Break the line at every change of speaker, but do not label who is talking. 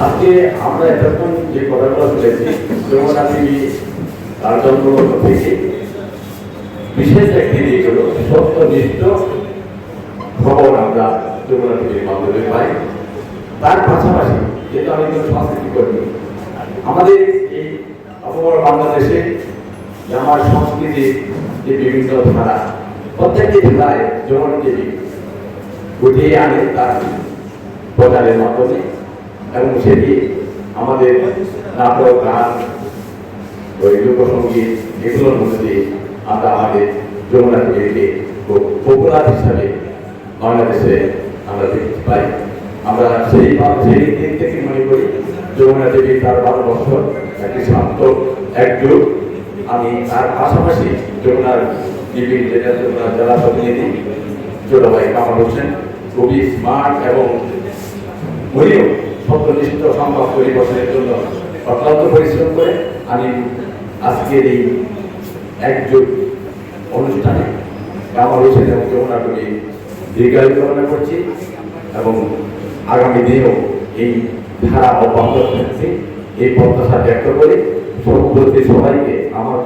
আজকে আমরা এতক্ষণ যে কথাগুলো শুনেছি যমুনা টিভি তার জন্মলগ্ন থেকে বিশেষ একটি দিক হল সত্যনিষ্ঠ খবর আমরা যমুনা টিভির মাধ্যমে পাই। তার পাশাপাশি যেহেতু আমি কোনো সংস্কৃতি কর্মী, আমাদের এই অপর বাংলাদেশে আমার সংস্কৃতির যে বিভিন্ন ধারা প্রত্যেকটি ধারায় যমুনা টিভি উঠিয়ে আনে তার প্রচারের মাধ্যমে, এবং সেটি আমাদের নাটক, গান, ওই লোকসঙ্গীত এগুলোর মধ্যে দিয়ে আমরা আমাদের যমুনা টিভিকে খুব পপুলার হিসাবে বাংলাদেশে আমরা দেখতে পাই। আমরা সেই দিক থেকে মনে করি যমুনা টিভি তার 12 বছর একটি শান্ত একযুগ। আমি তার পাশাপাশি যমুনার টিভির যেটা যমুনার জেলা প্রতিনিধি ছোট ভাই কামাল হোসেন খুবই স্মার্ট এবং উনিও সত্যনিষ্ঠ সংবাদ পরিবেশনের জন্য অত্যন্ত পরিশ্রম করে আমি আজকের এই একযুগ অনুষ্ঠানে কামাল হোসেন এবং যমুনা টিভি দীর্ঘায়ু কামনা করছি, এবং আগামী দিনেও এই ধারা অব্যাহত থাকছে এই প্রত্যাশা ব্যক্ত করে সভাপতি সবাইকে আমার